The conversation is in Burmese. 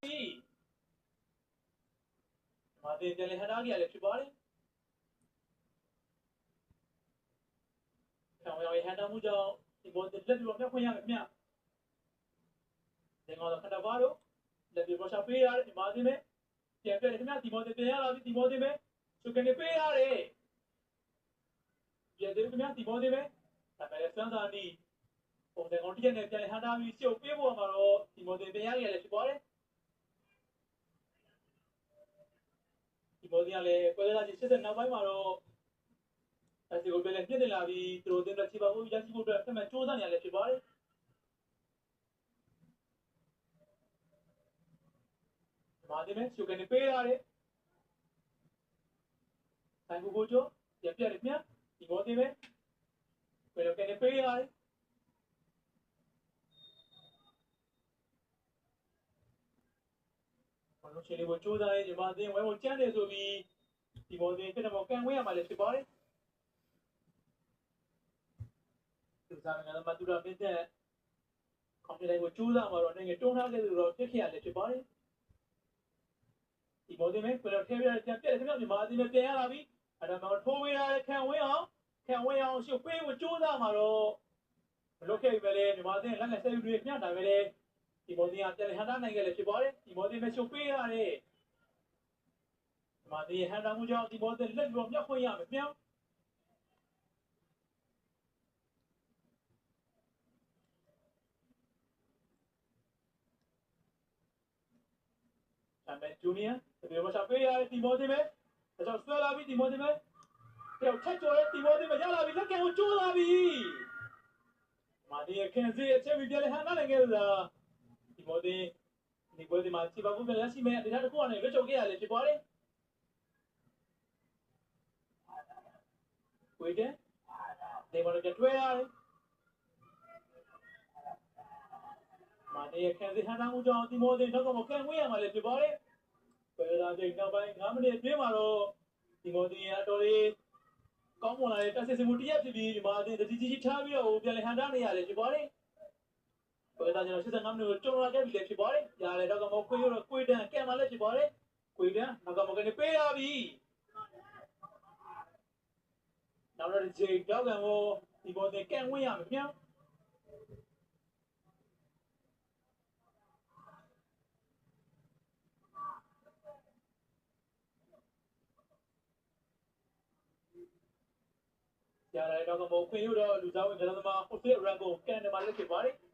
ပြီမာတင်ပြန်လေဟန်တာကြီးရလည်းဖြစ်ပါတယ်။ဆောင်ရောဟန်တာမှုကြောင့်ဒီဘောတက်လက်ပြီးတော့မြတ်ခွင့်ရမယ်ခင်ဗျ။ဒီကောင်တော့ခဏပါတော့လက်ပြီးတော့ရှာပေးရတယ်ဒီမာတင်ပဲပြန်ပြတယ်ခင်ဗျဒီဘောတက်ပြန်ရလာပြီဒီဘောတင်ပဲသူကနေပေးရတယ်ပြန်တယ်ခင်ဗျဒီဘောတင်ပဲဒါပေမဲ့စမ်းသာနီးပုံစံကောင်တစ်ချက်နဲ့ပြန်လေဟန်တာပြီးရှုပ်ပေးဖို့မှာတော့ဒီဘောတင်ပြန်ရလည်းဖြစ်ပါတယ်ဒီဘောတင်ကလည်းပွဲလာကြီး80နောက်ပိုင်းမှာတော့အဲဒီကိုပြန်လေပြည့်နေလာပြီးသူတို့တင်တဲ့ချီပါဖို့ရရှိဖို့အတွက်ဆက်မဲ့စူးစမ်းနေရလည်းဖြစ်ပါတယ်မာတင်ပဲရှုပ်ကနေပေးရတယ်ဆိုင်ကိုကိုကျော်ပြန်ပြတယ်ခင်ဗျဒီဘောတင်ပဲဘယ်လိုကနေပေးရတယ်ဘာလို့ချေလေးကိုစူးစမ်းရေးဒီမာတင်ဝဲကိုကျန်းနေဆိုပြီးဒီဘောတင်ပြတ်တော့ကန်ဝဲရမှာလည်းဖြစ်ပါတယ်သူစားငါမတူတာပြတဲ့ကွန်ပျူတာကိုစူးစမ်းမှာတော့နိုင်ငံတွန်းထားခဲ့လို့တော့ဖြစ်ခဲ့ရတယ်ဖြစ်ပါတယ်ဒီဘောတင်ပဲဘယ်လိုထဲပြပြန်ပြတယ်ခင်ဗျဒီမာတင်ပဲပြန်ရလာပြီအဲ့ဒါမှထိုးဝေးရတဲ့ခံဝင်းအောင်ရှုပ်ပေးကိုစူးစမ်းမှာတော့မလုပ်ခဲ့ပြီပဲလေဒီမာတင်လက်နဲ့ဆက်ယူတွေညှတာပဲလေဒီဘောတင်ကပြန်ဟန်တာနိုင်ခဲ့လေဖြစ်ပါတယ်ဒီဘောတင်ပဲရှုပ်ပေးရတယ်ဒီမာတင်ဟန်တာမှုကြောင့်ဒီဘောတင်လက်ပြီးတော့မြတ်ခွင့်ရမယ်မြောက်ဂျူနီယာဒီဘောရှာပေးရတယ်ဒီဘောတင်ပဲဒါကြောင့်ဆွဲလာပြီဒီဘောတင်ပဲပြောက်ချက်ကျော်ရဲ့ဒီဘောတင်ပဲရလာပြီလက်ကံကိုကျိုးလာပြီမာတင်ရဲ့ခင်စီအချက်ပြီးပြန်လေဟန်တာနိုင်ခဲ့လားဒီဘောတင်ဒီဘောတင်မှာချီပါဖို့ပြန်ရရှိမယ်ဒီထားတစ်ခုကနေလွတ်ချုပ်ခဲ့ရလေဖြစ်ပါတယ်ဝေးတယ်ဒီဘောတင်ထွဲရတယ်မာတင်ရဲ့ခင်စီဟန်တာမှုကြောင့်ဒီဘောတင်တော့ကမကန်ဝေးရမှာလေဖြစ်ပါတယ်ပယ်လာချိန်နောက်ပိုင်း9မိနစ်အတွင်းမှာတော့ဒီဘောတင်ရဲ့အတော်လေးကောင်းမွန်လာတဲ့တက်စစ်စမှုတရက်ဖြစ်ပြီးဒီမာတင်တတိကြီးထားပြီးတော့ပြန်လေဟန်တာနေရလေဖြစ်ပါတယ်ပယ်လာချိန်85မိနစ်ကိုကျုံလာခဲ့ပြီလေဖြစ်ပါတယ်။ရတယ်တော့ကမခွေးရတော့ခွေးတန်းကံမလည်းဖြစ်ပါတယ်။ခွေးတန်းနောက်ကမကနေပေးရပြီ။နောက်တော့ဒီချိန်တော့ကံကိုဒီဘောတင်ကံဝင်ရမယ်မြောက်ရတယ်တော့ကမခွေးရတော့လူသားဝင်ကလေးသမားဟိုစစ်ရန်ကိုကံတယ်မလည်းဖြစ်ပါတယ်။